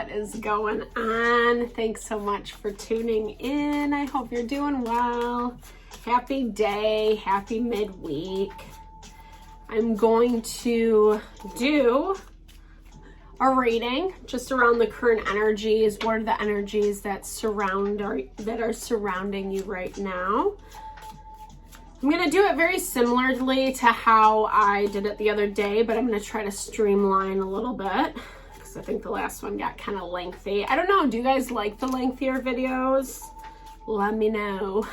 what is going on? Thanks so much for tuning in. I hope you're doing well. Happy day, happy midweek. I'm going to do a reading just around the current energies. What are the energies that are surrounding you right now? I'm going to do it very similarly to how I did it the other day, but I'm going to try to streamline a little bit because I think the last one got kind of lengthy. I don't know. Do you guys like the lengthier videos? Let me know.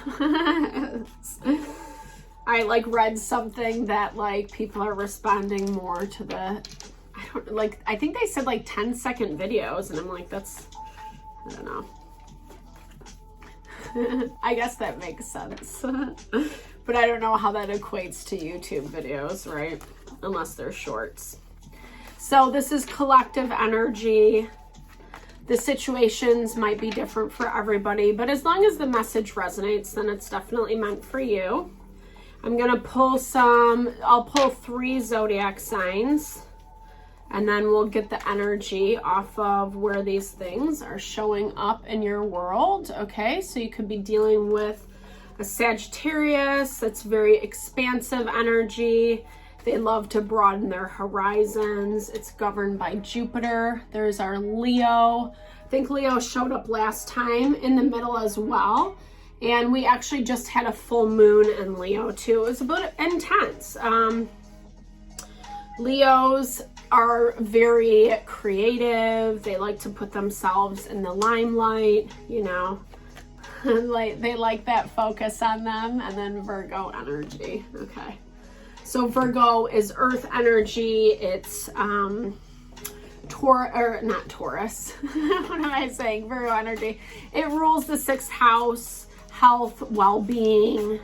I read something that people are responding more to the, I think they said 10-second videos, and I'm like, I don't know. I guess that makes sense. But I don't know how that equates to YouTube videos, right? Unless they're shorts. So this is collective energy. The situations might be different for everybody, but as long as the message resonates, then it's definitely meant for you. I'm gonna I'll pull 3 zodiac signs, and then we'll get the energy off of where these things are showing up in your world, okay? So you could be dealing with a Sagittarius that's very expansive energy. They love to broaden their horizons. It's governed by Jupiter. There's our Leo. I think Leo showed up last time in the middle as well. And we actually just had a full moon in Leo too. It was a bit intense. Leos are very creative. They like to put themselves in the limelight, you know. They like that focus on them. And then Virgo energy. Okay. So Virgo is earth energy. It's not Taurus. What am I saying? Virgo energy. It rules the 6th house, health, well-being.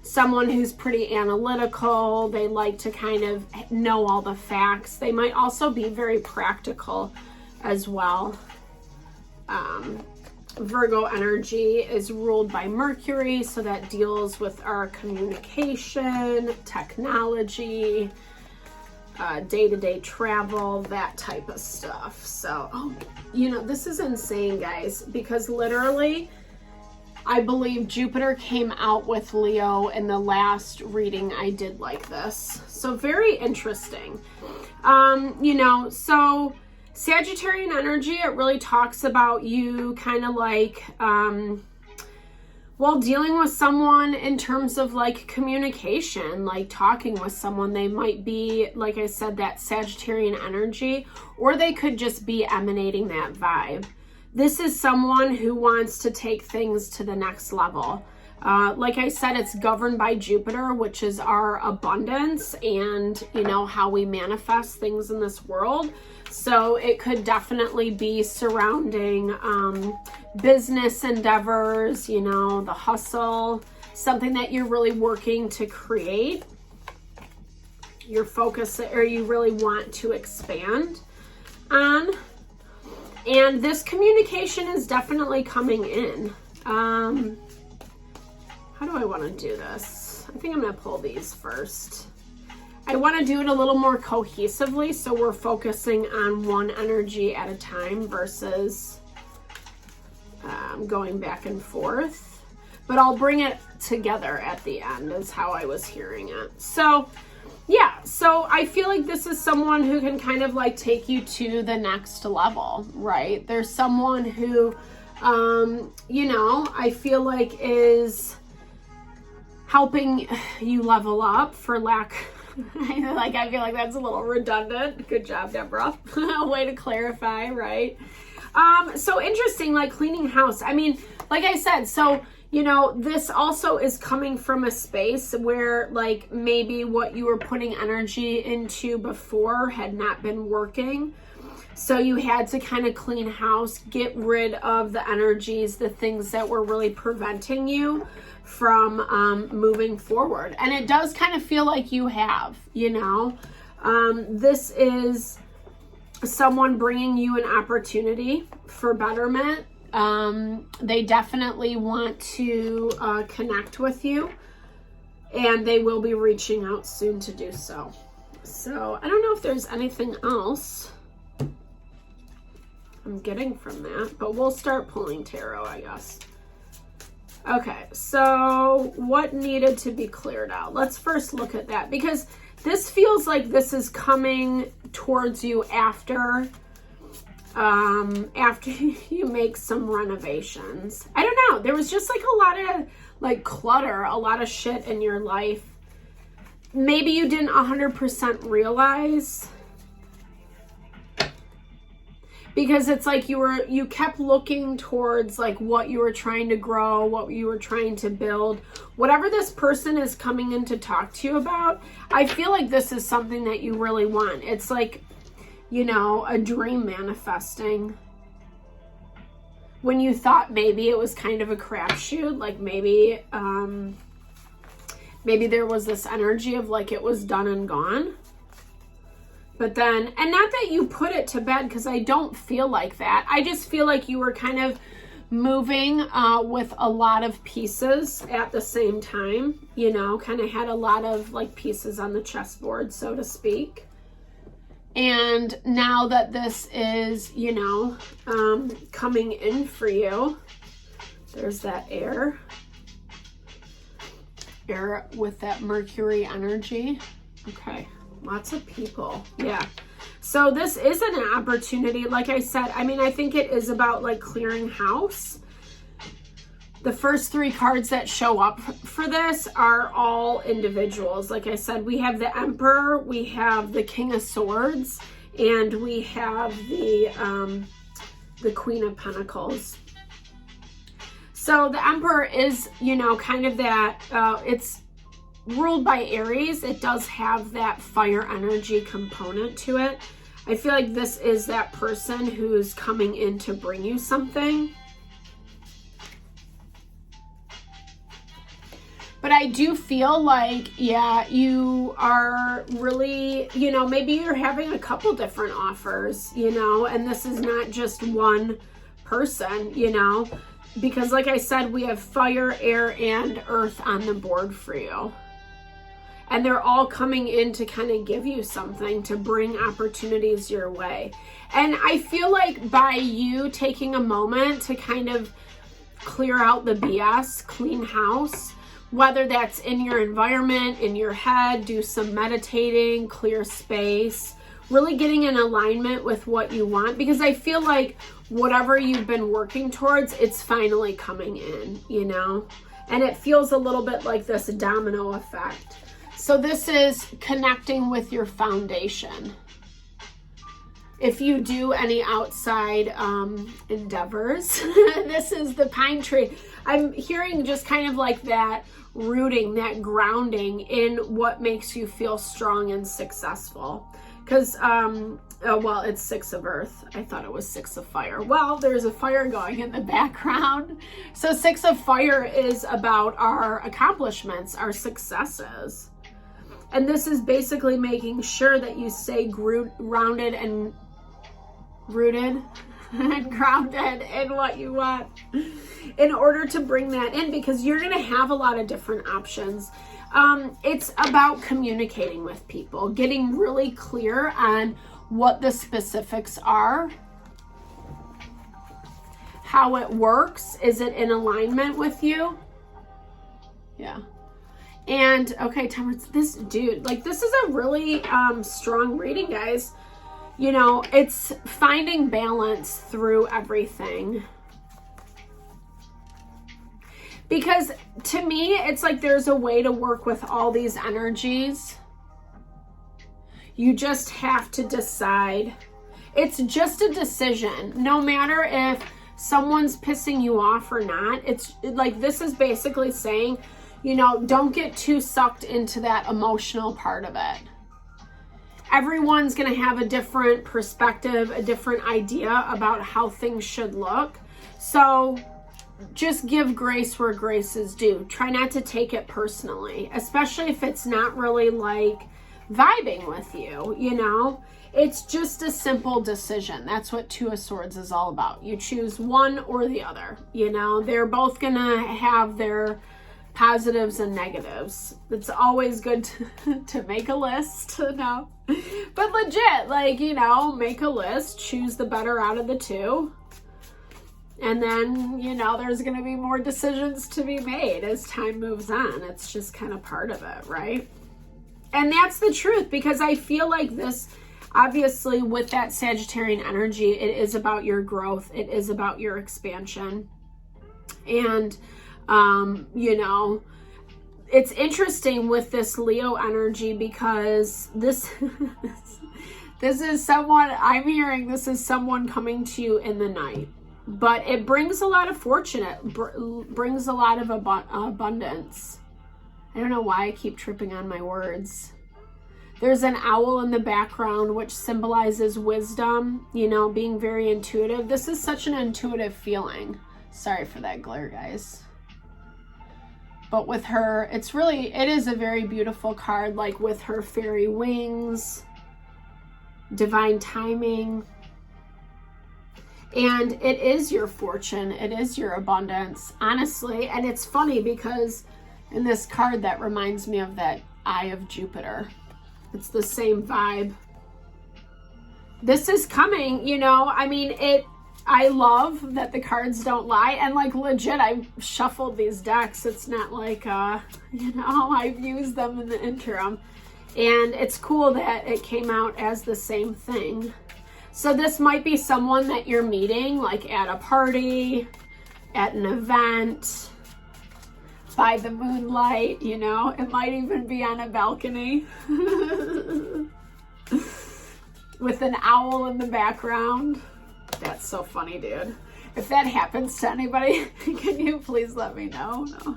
Someone who's pretty analytical. They like to kind of know all the facts. They might also be very practical as well. Virgo energy is ruled by Mercury, so that deals with our communication, technology, day-to-day travel, that type of stuff. So, this is insane, guys, because literally, I believe Jupiter came out with Leo in the last reading I did like this. So very interesting. So Sagittarian energy, it really talks about you kind of dealing with someone in terms of communication, talking with someone. They might be, like I said, that Sagittarian energy, or they could just be emanating that vibe. This is someone who wants to take things to the next level. Like I said, it's governed by Jupiter, which is our abundance and, how we manifest things in this world. So it could definitely be surrounding business endeavors, the hustle, something that you're really working to create. Your focus, or you really want to expand on. And this communication is definitely coming in. How do I want to do this? I think I'm going to pull these first. I want to do it a little more cohesively, so we're focusing on one energy at a time versus going back and forth. But I'll bring it together at the end is how I was hearing it. So yeah, so I feel like this is someone who can kind of take you to the next level, right? There's someone who, I feel like is helping you level up, for lack. I feel like that's a little redundant. Good job, Deborah. A way to clarify, right? So interesting, cleaning house. I mean, like I said, so this also is coming from a space where maybe what you were putting energy into before had not been working. So you had to kind of clean house, get rid of the energies, the things that were really preventing you from moving forward. And it does kind of feel like you have, this is someone bringing you an opportunity for betterment. They definitely want to connect with you, and they will be reaching out soon to do so. So I don't know if there's anything else I'm getting from that, but we'll start pulling tarot, I guess. Okay, so what needed to be cleared out? Let's first look at that, because this feels like this is coming towards you after you make some renovations. I don't know. There was just like a lot of like clutter, a lot of shit in your life. Maybe you didn't 100% realize, because it's like you kept looking towards like what you were trying to grow, what you were trying to build. Whatever this person is coming in to talk to you about, I feel like this is something that you really want. It's like, you know, a dream manifesting. When you thought maybe it was kind of a crapshoot, like maybe there was this energy of like it was done and gone. But then, and not that you put it to bed, because I don't feel like that. I just feel like you were kind of moving with a lot of pieces at the same time, you know, kind of had a lot of like pieces on the chessboard, so to speak. And now that this is, you know, coming in for you, there's that air with that Mercury energy. Okay, lots of people. Yeah. So this isn't an opportunity. Like I said, I mean, I think it is about like clearing house. The first three cards that show up for this are all individuals. Like I said, we have the Emperor, we have the King of Swords, and we have the Queen of Pentacles. So the Emperor is, you know, kind of that, it's ruled by Aries. It does have that fire energy component to it. I feel like this is that person who's coming in to bring you something. But I do feel like, yeah, you are really, you know, maybe you're having a couple different offers, you know, and this is not just one person, you know, because like I said, we have fire, air, and earth on the board for you. And they're all coming in to kind of give you something, to bring opportunities your way. And I feel like by you taking a moment to kind of clear out the BS, clean house, whether that's in your environment, in your head, do some meditating, clear space, really getting in alignment with what you want. Because I feel like whatever you've been working towards, it's finally coming in, you know? And it feels a little bit like this domino effect. So this is connecting with your foundation. If you do any outside endeavors, this is the pine tree. I'm hearing just kind of like that rooting, that grounding in what makes you feel strong and successful. Because, well, it's 6 of earth. I thought it was 6 of fire. Well, there's a fire going in the background. So 6 of fire is about our accomplishments, our successes. And this is basically making sure that you stay rounded and rooted and grounded in what you want in order to bring that in, because you're going to have a lot of different options. It's about communicating with people, getting really clear on what the specifics are, how it works. Is it in alignment with you? Yeah. And okay, Temperance, this dude, like this is a really strong reading, guys. You know, it's finding balance through everything. Because to me, it's like there's a way to work with all these energies. You just have to decide. It's just a decision. No matter if someone's pissing you off or not, it's like this is basically saying, you know, don't get too sucked into that emotional part of it. Everyone's going to have a different perspective, a different idea about how things should look. So just give grace where grace is due. Try not to take it personally, especially if it's not really like vibing with you, you know? It's just a simple decision. That's what 2 of Swords is all about. You choose one or the other, you know? They're both going to have their positives and negatives. It's always good to make a list. No, but legit, like, you know, make a list, choose the better out of the two. And then, you know, there's going to be more decisions to be made as time moves on. It's just kind of part of it, right? And that's the truth, because I feel like this, obviously, with that Sagittarian energy, it is about your growth. It is about your expansion. And, you know, it's interesting with this Leo energy, because this, this is someone, I'm hearing this is someone coming to you in the night. But it brings a lot of fortune. It brings a lot of abundance. I don't know why I keep tripping on my words. There's an owl in the background, which symbolizes wisdom, you know, being very intuitive. This is such an intuitive feeling. Sorry for that glare, guys. But with her, it is a very beautiful card, like with her fairy wings, divine timing. And it is your fortune. It is your abundance, honestly. And it's funny because in this card, that reminds me of that Eye of Jupiter. It's the same vibe. This is coming, you know, I mean, I love that the cards don't lie. And like legit, I've shuffled these decks. It's not like, you know, I've used them in the interim. And it's cool that it came out as the same thing. So this might be someone that you're meeting, like at a party, at an event, by the moonlight, you know. It might even be on a balcony with an owl in the background. That's so funny, dude. If that happens to anybody, can you please let me know? No.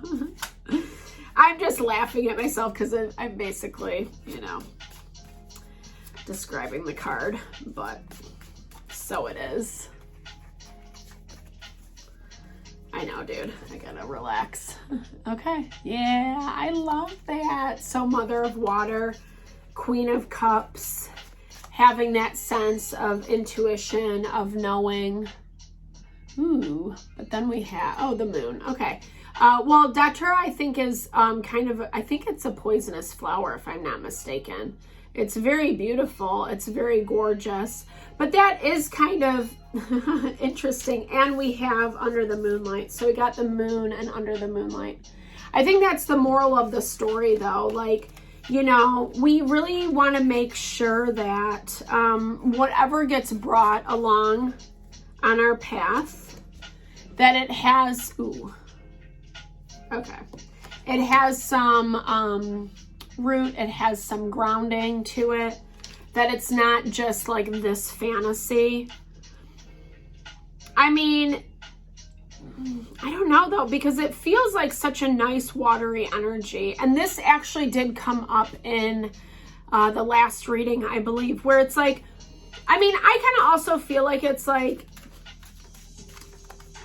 I'm just laughing at myself because I'm basically, you know, describing the card, but so it is. I know, dude. I gotta relax. Okay. Yeah, I love that. So Mother of Water, Queen of Cups, having that sense of intuition, of knowing. Ooh, but then we have, oh, the moon. Okay. Well, Datura, I think, is kind of, I think it's a poisonous flower, if I'm not mistaken. It's very beautiful. It's very gorgeous. But that is kind of interesting. And we have Under the Moonlight. So we got the moon and Under the Moonlight. I think that's the moral of the story, though. Like, you know, we really want to make sure that whatever gets brought along on our path, that it has, ooh, okay, it has some root, it has some grounding to it, that it's not just like this fantasy. I mean, I don't know though, because it feels like such a nice watery energy. And this actually did come up in the last reading, I believe, where it's like, I mean, I kind of also feel like it's like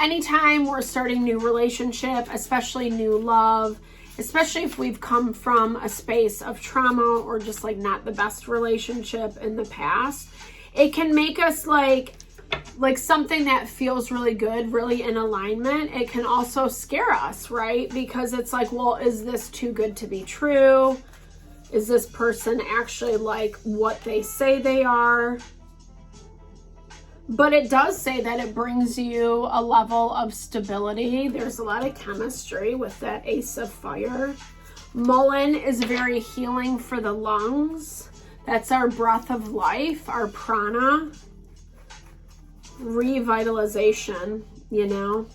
anytime we're starting new relationship, especially new love, especially if we've come from a space of trauma or just like not the best relationship in the past, it can make us like something that feels really good, really in alignment. It can also scare us, right? Because it's like, well, is this too good to be true? Is this person actually like what they say they are? But it does say that it brings you a level of stability. There's a lot of chemistry with that Ace of Fire. Mullein is very healing for the lungs. That's our breath of life, our prana. Revitalization, you know.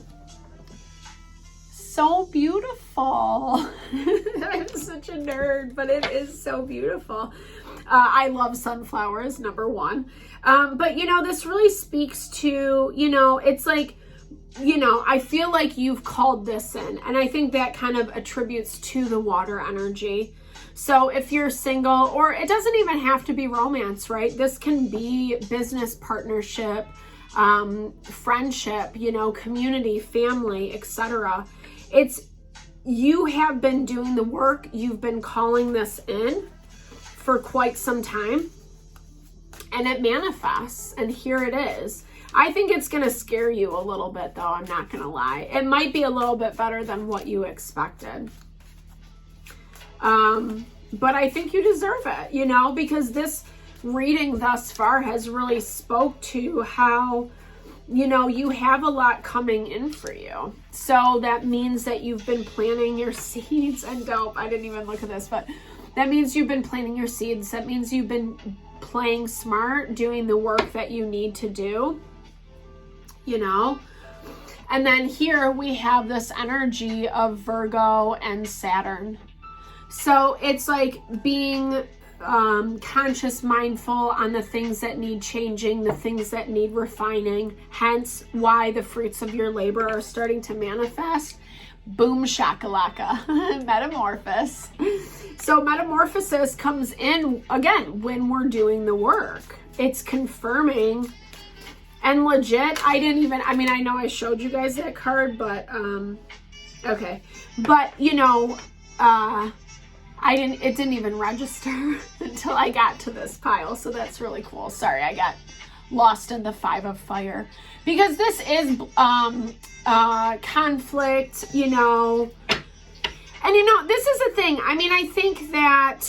So beautiful. I'm such a nerd, but it is so beautiful. I love sunflowers, number one. But, you know, this really speaks to, you know, it's like, you know, I feel like you've called this in. And I think that kind of attributes to the water energy. So if you're single, or it doesn't even have to be romance, right? This can be business partnership, friendship, you know, community, family, etc. It's, you have been doing the work. You've been calling this in for quite some time, and it manifests, and here it is. I think it's going to scare you a little bit, though. I'm not going to lie. It might be a little bit better than what you expected. But I think you deserve it, you know, because this reading thus far has really spoke to how, you know, you have a lot coming in for you. So that means that you've been planting your seeds. And dope, I didn't even look at this, but that means you've been planting your seeds. That means you've been playing smart, doing the work that you need to do, you know. And then here we have this energy of Virgo and Saturn. So it's like being conscious, mindful on the things that need changing, the things that need refining, hence why the fruits of your labor are starting to manifest. Boom shakalaka. Metamorphosis. So metamorphosis comes in again when we're doing the work. It's confirming. And legit, I know I showed you guys that card, but okay. But you know, it didn't even register until I got to this pile. So that's really cool. Sorry, I got lost in the 5 of fire, because this is conflict, you know. And you know, this is a thing. I mean, I think that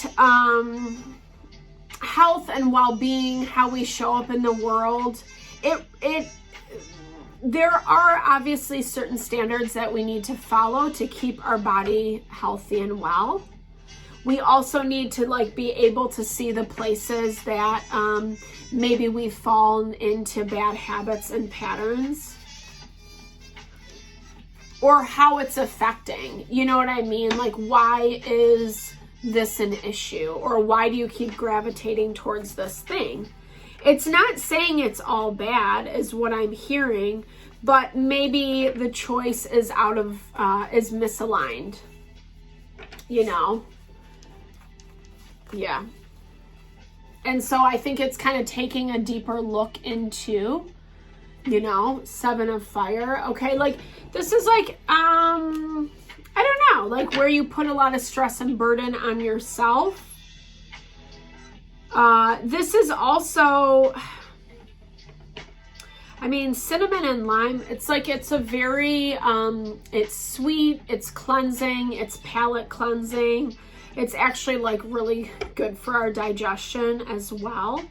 health and well-being, how we show up in the world, there are obviously certain standards that we need to follow to keep our body healthy and well. We also need to like be able to see the places that maybe we've fallen into bad habits and patterns, or how it's affecting, you know what I mean? Like, why is this an issue? Or why do you keep gravitating towards this thing? It's not saying it's all bad is what I'm hearing, but maybe the choice is is misaligned, you know? Yeah. And so I think it's kind of taking a deeper look into, you know, 7 of fire. Okay. Like this is like, I don't know, like where you put a lot of stress and burden on yourself. This is also, I mean, cinnamon and lime, it's like, it's a very, it's sweet, it's cleansing, it's palate cleansing. It's actually like really good for our digestion as well.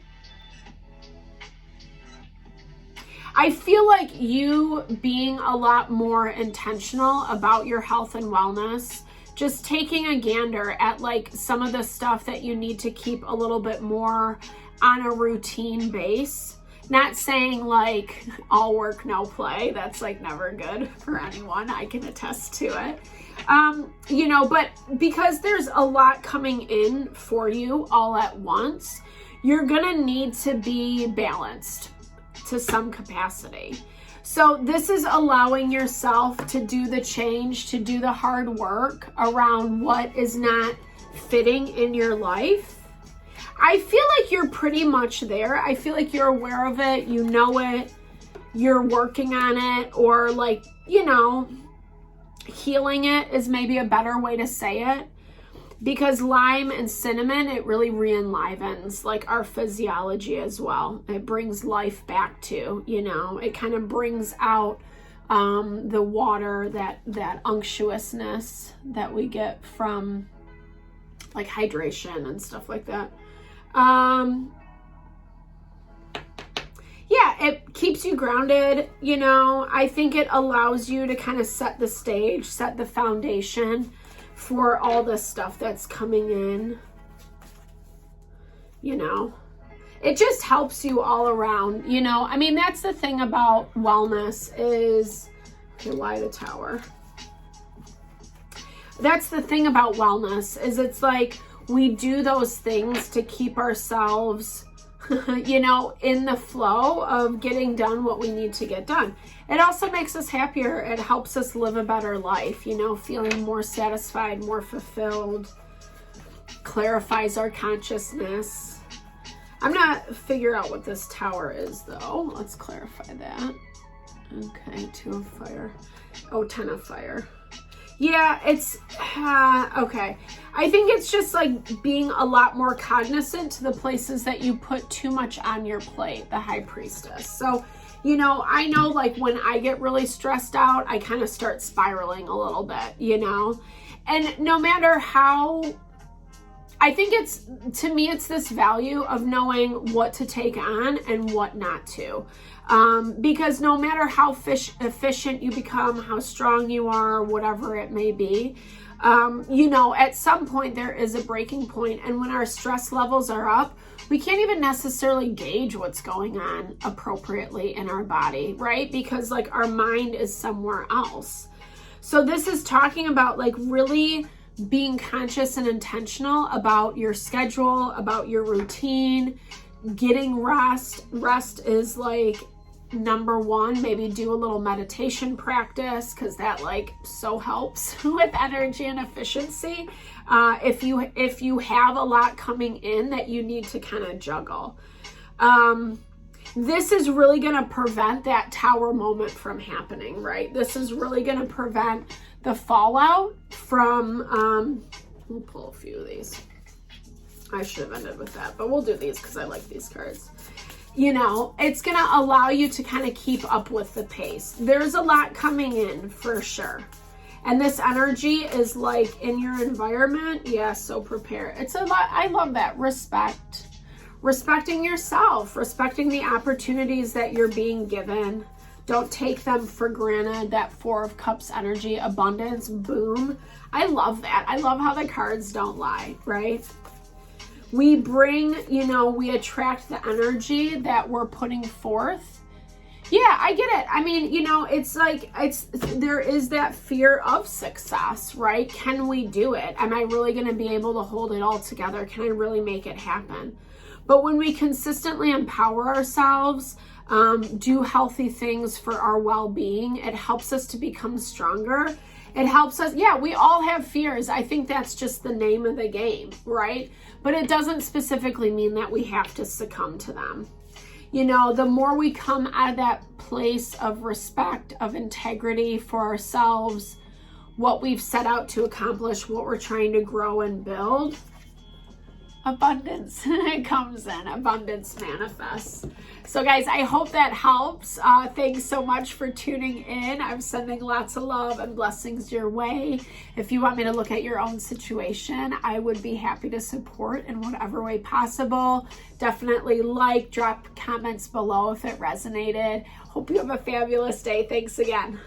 I feel like you being a lot more intentional about your health and wellness, just taking a gander at like some of the stuff that you need to keep a little bit more on a routine base. Not saying like all work, no play. That's like never good for anyone. I can attest to it. You know, but because there's a lot coming in for you all at once, you're gonna need to be balanced to some capacity. So this is allowing yourself to do the change, to do the hard work around what is not fitting in your life. I feel like you're pretty much there. I feel like you're aware of it, you know it, you're working on it, or like, you know, healing it is maybe a better way to say it, because lime and cinnamon, it really re-enlivens like our physiology as well. It brings life back to, you know, it kind of brings out the water, that unctuousness that we get from like hydration and stuff like that. Yeah, it keeps you grounded, you know. I think it allows you to kind of set the stage, set the foundation for all the stuff that's coming in, you know. It just helps you all around, you know. I mean, that's the thing about wellness is, okay, why the Tower? That's the thing about wellness is it's like we do those things to keep ourselves you know, in the flow of getting done what we need to get done. It also makes us happier. It helps us live a better life, you know, feeling more satisfied, more fulfilled, clarifies our consciousness. I'm gonna figure out what this Tower is though. Let's clarify that. Okay, 2 of fire. Oh, 10 of fire. Yeah, it's, okay. I think it's just like being a lot more cognizant to the places that you put too much on your plate, the High Priestess. So, you know, I know like when I get really stressed out, I kind of start spiraling a little bit, you know? And no matter how I think to me, it's this value of knowing what to take on and what not to. Because no matter how efficient you become, how strong you are, whatever it may be, you know, at some point there is a breaking point. And when our stress levels are up, we can't even necessarily gauge what's going on appropriately in our body, right? Because like our mind is somewhere else. So this is talking about like really being conscious and intentional about your schedule, about your routine, getting rest. Rest is like number one. Maybe do a little meditation practice, because that like so helps with energy and efficiency. If you have a lot coming in that you need to kind of juggle. This is really going to prevent that tower moment from happening, right? This is really going to prevent the fallout from, we'll pull a few of these. I should have ended with that, but we'll do these because I like these cards. You know, it's going to allow you to kind of keep up with the pace. There's a lot coming in for sure. And this energy is like in your environment. Yeah, so prepare. It's a lot. I love that. Respect. Respecting yourself, respecting the opportunities that you're being given. Don't take them for granted. That Four of Cups energy, abundance, boom. I love that. I love how the cards don't lie, right? We bring, you know, we attract the energy that we're putting forth. Yeah, I get it. I mean, you know, it's like, there is that fear of success, right? Can we do it? Am I really going to be able to hold it all together? Can I really make it happen? But when we consistently empower ourselves, do healthy things for our well-being, it helps us to become stronger. It helps us, yeah, we all have fears. I think that's just the name of the game, right? But it doesn't specifically mean that we have to succumb to them. You know, the more we come out of that place of respect, of integrity for ourselves, what we've set out to accomplish, what we're trying to grow and build, abundance comes in, abundance manifests. So guys, I hope that helps. Thanks so much for tuning in. I'm sending lots of love and blessings your way. If you want me to look at your own situation, I would be happy to support in whatever way possible. Definitely drop comments below if it resonated. Hope you have a fabulous day. Thanks again.